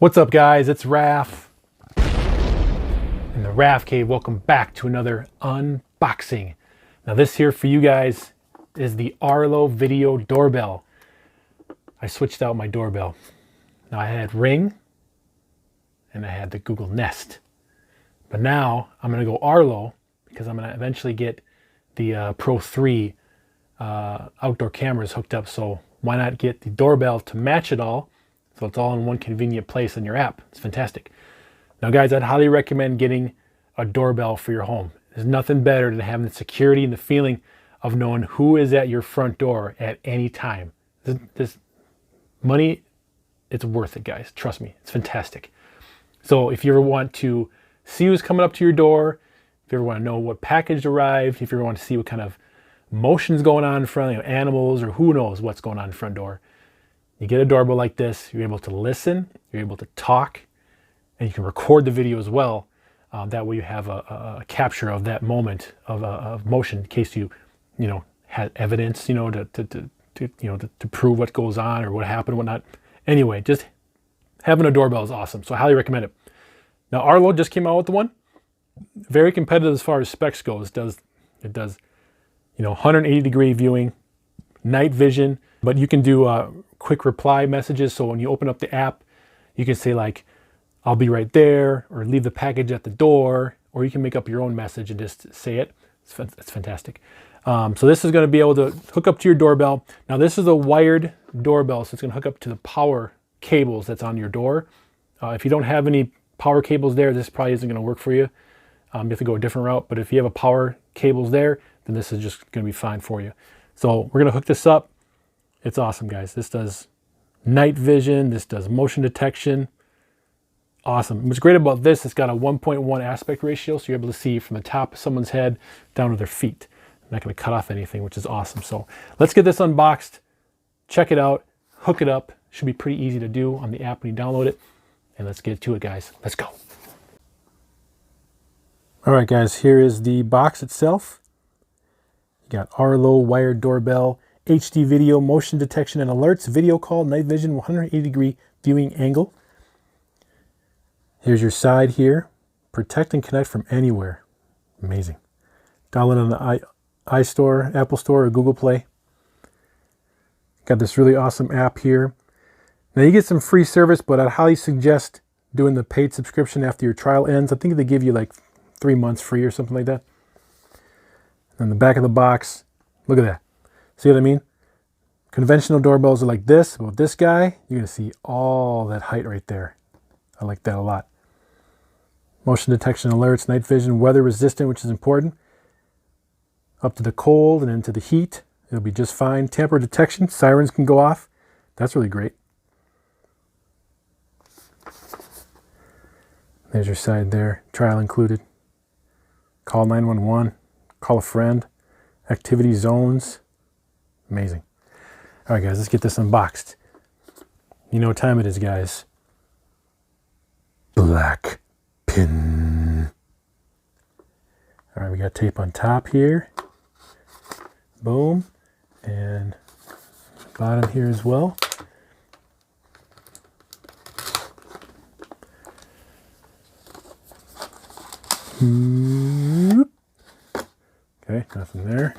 What's up, guys? It's Raph in the Raph Cave. Welcome back to another unboxing. Now this here for you guys is the Arlo video doorbell. I switched out my doorbell. Now I had Ring and I had the Google Nest. But now I'm going to go Arlo because I'm going to eventually get the Pro 3 outdoor cameras hooked up. So why not get the doorbell to match it all? So it's all in one convenient place in your app. It's fantastic. Now guys, I'd highly recommend getting a doorbell for your home. There's nothing better than having the security and the feeling of knowing who is at your front door at any time. This money, it's worth it, guys. Trust me, it's fantastic. So if you ever want to see who's coming up to your door, if you ever want to know what package arrived, if you ever want to see what kind of motion's going on in front of animals or who knows what's going on in front door, you get a doorbell like this, you're able to listen, you're able to talk, and you can record the video as well. That way you have a capture of that moment of motion in case you had evidence, to prove what goes on or what happened, whatnot. Anyway, just having a doorbell is awesome, so I highly recommend it. Now Arlo just came out with the one. Very competitive as far as specs goes. It does 180-degree viewing, night vision, but you can do quick reply messages. So when you open up the app, you can say like, I'll be right there, or leave the package at the door, or you can make up your own message and just say it. It's fantastic. So this is going to be able to hook up to your doorbell. Now this is a wired doorbell, so it's going to hook up to the power cables that's on your door. If you don't have any power cables there, this probably isn't going to work for you. You have to go a different route, but if you have a power cables there, then this is just going to be fine for you. So we're going to hook this up. It's awesome, guys. This does night vision. This does motion detection. Awesome. What's great about this, it's got a 1.1 aspect ratio, so you're able to see from the top of someone's head down to their feet. Not going to cut off anything, which is awesome. So let's get this unboxed, check it out, hook it up. Should be pretty easy to do on the app when you download it. And let's get to it, guys. Let's go. All right, guys, here is the box itself. You got Arlo wired doorbell, HD video, motion detection and alerts, video call, night vision, 180-degree viewing angle. Here's your side here. Protect and connect from anywhere. Amazing. Download on the iStore, Apple Store, or Google Play. Got this really awesome app here. Now you get some free service, but I'd highly suggest doing the paid subscription after your trial ends. I think they give you like 3 months free or something like that. And the back of the box, look at that. See what I mean? Conventional doorbells are like this, but with this guy, you're going to see all that height right there. I like that a lot. Motion detection alerts, night vision, weather resistant, which is important. Up to the cold and into the heat, it'll be just fine. Tamper detection, sirens can go off. That's really great. There's your side there, trial included. Call 911, call a friend, activity zones. Amazing. All right, guys, let's get this unboxed. You know what time it is, guys. Black pin. All right, we got tape on top here. Boom. And bottom here as well. Okay, nothing there.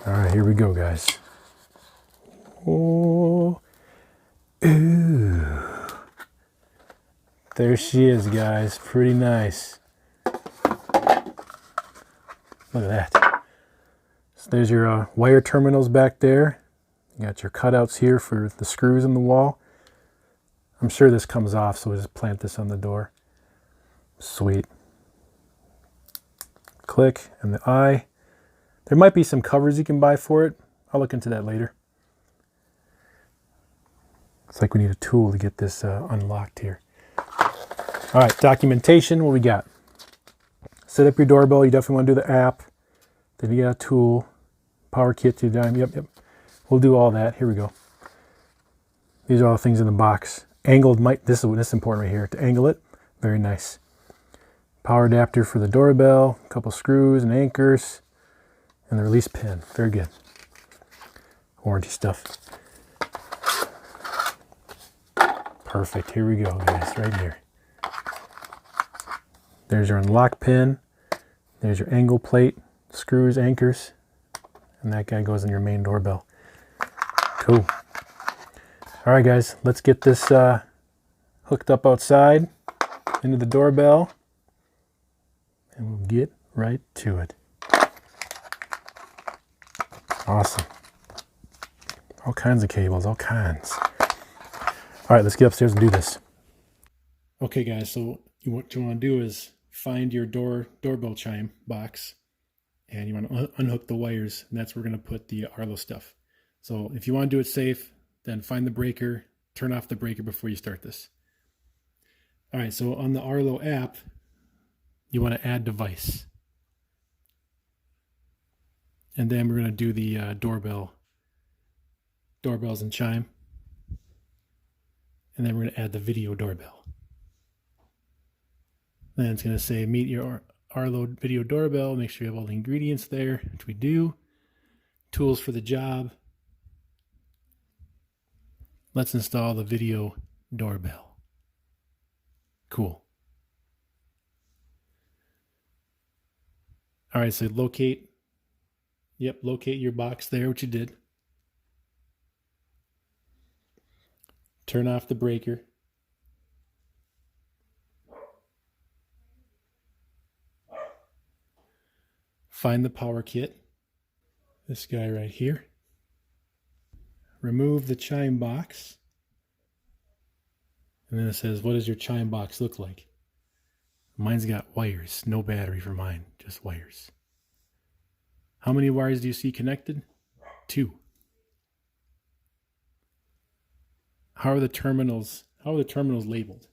All right, here we go, guys. Oh, ooh. There she is, guys. Pretty nice. Look at that. So there's your wire terminals back there. You got your cutouts here for the screws in the wall. I'm sure this comes off, so we'll just plant this on the door. Sweet. Click, and the eye. There might be some covers you can buy for it. I'll look into that later. It's like we need a tool to get this unlocked here. All right, documentation, what we got? Set up your doorbell. You definitely want to do the app. Then you got a tool. Power kit to dime. Yep. We'll do all that. Here we go. These are all the things in the box. Angled mic. This is important right here. To angle it. Very nice. Power adapter for the doorbell. A couple screws and anchors. And the release pin. Very good. Warranty stuff. Perfect. Here we go, guys, right here. There's your unlock pin. There's your angle plate, screws, anchors, and that guy goes in your main doorbell. Cool. All right, guys, let's get this hooked up outside into the doorbell, and we'll get right to it. Awesome. All kinds of cables, all kinds. All right, let's get upstairs and do this. Okay, guys, so what you want to do is find your doorbell chime box, and you want to unhook the wires, and that's where we're going to put the Arlo stuff. So if you want to do it safe, then find the breaker, turn off the breaker before you start this. All right, so on the Arlo app, you want to add device. And then we're going to do the doorbells and chime. And then we're going to add the video doorbell. Then it's going to say meet your Arlo video doorbell. Make sure you have all the ingredients there, which we do. Tools for the job. Let's install the video doorbell. Cool. All right, so locate your box there, which you did. Turn off the breaker. Find the power kit. This guy right here. Remove the chime box. And then it says, what does your chime box look like? Mine's got wires. No battery for mine, just wires. How many wires do you see connected? 2. How are the terminals labeled?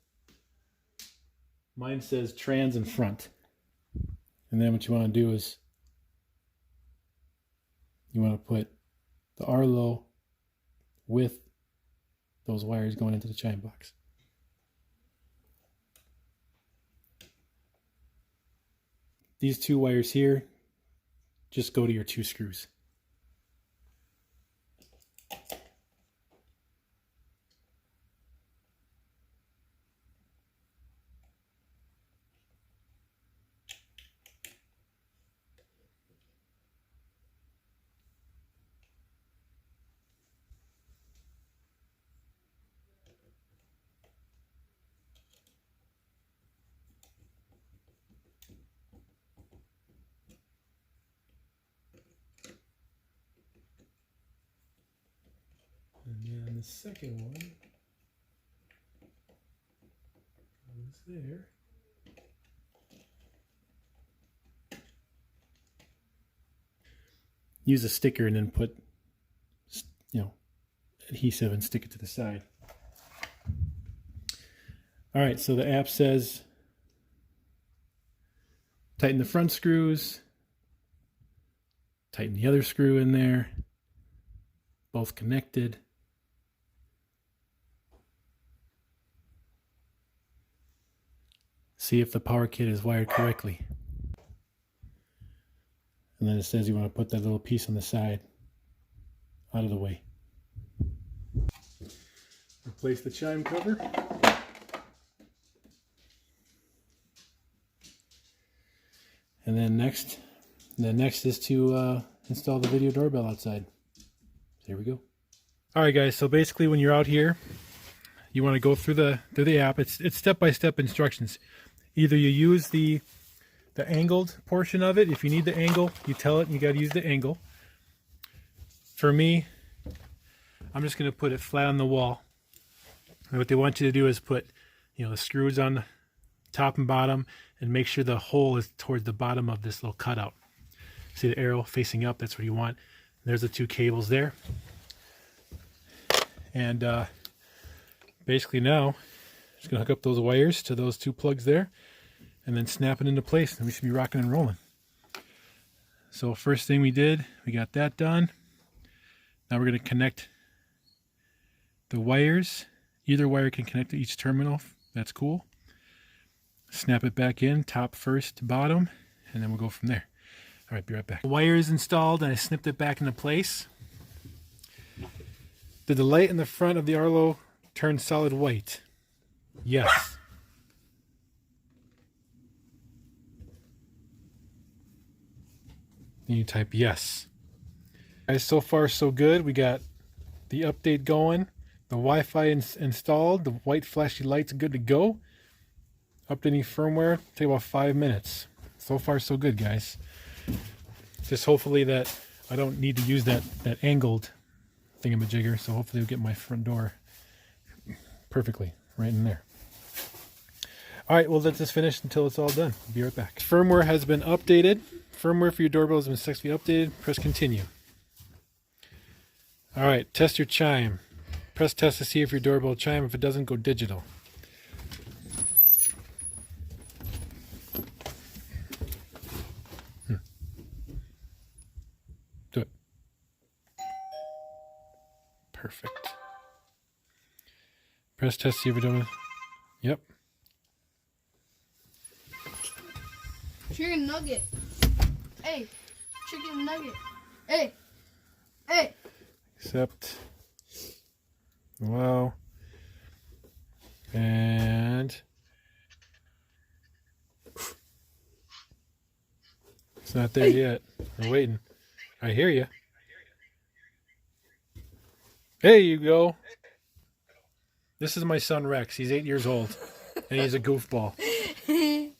Mine says trans in front. And then what you want to do is you want to put the Arlo with those wires going into the chime box. These 2 wires here just go to your 2 screws. And then the second one goes there. Use a sticker and then put, adhesive and stick it to the side. All right, so the app says tighten the front screws, tighten the other screw in there, both connected. See if the power kit is wired correctly. And then it says you want to put that little piece on the side out of the way. Replace the chime cover. And then next is to install the video doorbell outside. So here we go. All right, guys. So basically, when you're out here, you want to go through the app. It's step-by-step instructions. Either you use the angled portion of it. If you need the angle, you tell it you got to use the angle. For me, I'm just going to put it flat on the wall. And what they want you to do is put, the screws on the top and bottom, and make sure the hole is towards the bottom of this little cutout. See the arrow facing up? That's what you want. There's the 2 cables there. And basically now, just going to hook up those wires to those 2 plugs there, and then snap it into place, and we should be rocking and rolling. So first thing we did, we got that done. Now we're going to connect the wires. Either wire can connect to each terminal. That's cool. Snap it back in, top first to bottom, and then we'll go from there. All right, be right back. The wire is installed, and I snipped it back into place. Did the light in the front of the Arlo turn solid white? yes. Then you type yes. Guys, so far so good. We got the update going, the Wi-Fi installed, the white flashy lights good to go. Updating firmware, take about 5 minutes. So far so good, guys. Just hopefully that I don't need to use that angled thingamajigger, so hopefully it'll get my front door perfectly right in there. All right, well, let's just finish until it's all done. Be right back. Firmware has been updated. Firmware for your doorbell has been successfully updated. Press continue. All right, test your chime. Press test to see if your doorbell will chime. If it doesn't, go digital. Do it. Perfect. Press test, see if it doesn't. Yep. Chicken nugget. Hey, chicken nugget. Hey, hey. Accept. Wow. And it's not there yet. We're waiting. I hear you. There you go. This is my son Rex. He's 8 years old, and he's a goofball. It's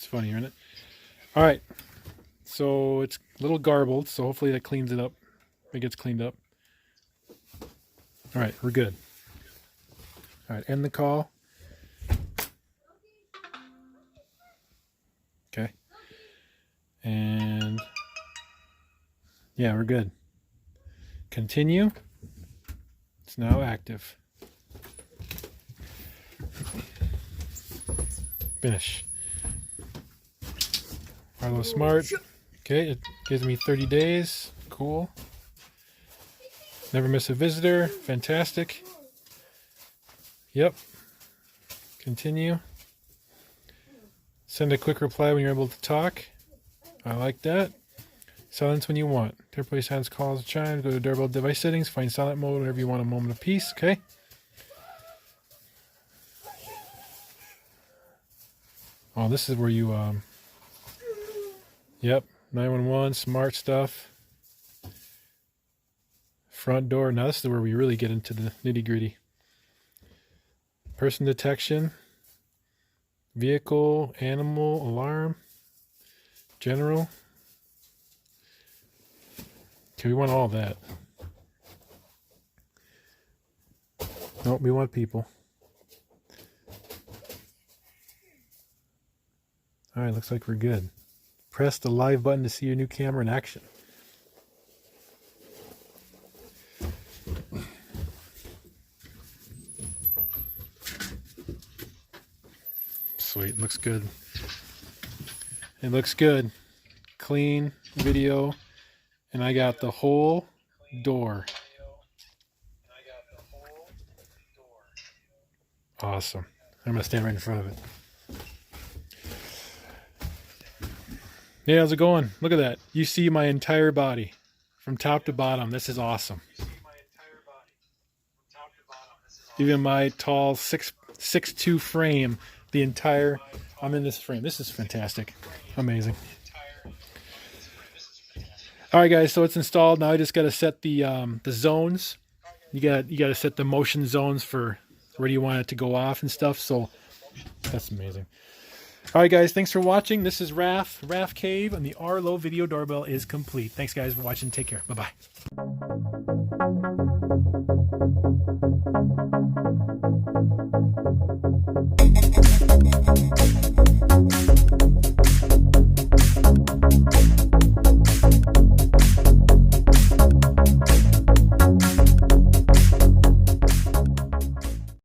funny, isn't it? All right. So it's a little garbled, so hopefully that cleans it up. It gets cleaned up. All right, we're good. All right, end the call. Okay. And yeah, we're good. Continue. It's now active. Finish. Arlo Smart. Okay, it gives me 30 days. Cool. Never miss a visitor. Fantastic. Yep. Continue. Send a quick reply when you're able to talk. I like that. Silence when you want. Temporarily silence calls, chimes. Go to doorbell device settings. Find silent mode whenever you want a moment of peace. Okay. Oh, this is where you yep, 911, smart stuff. Front door. Now this is where we really get into the nitty-gritty. Person detection. Vehicle, animal, alarm. General. Okay, we want all that. Nope, we want people. All right, looks like we're good. Press the live button to see your new camera in action. Sweet, looks good. It looks good. Clean video, and I got the whole door. Awesome. I'm gonna stand right in front of it. Hey, how's it going? Look at that. You see my entire body from top to bottom. This is awesome. Even my tall 6'2" frame, the entire, I'm in this frame. This is fantastic. Amazing. All right, guys, so it's installed. Now I just got to set the zones. You got to set the motion zones for where do you want it to go off and stuff. So that's amazing. All right, guys, thanks for watching. This is Raph Cave, and the Arlo video doorbell is complete. Thanks, guys, for watching. Take care. Bye-bye.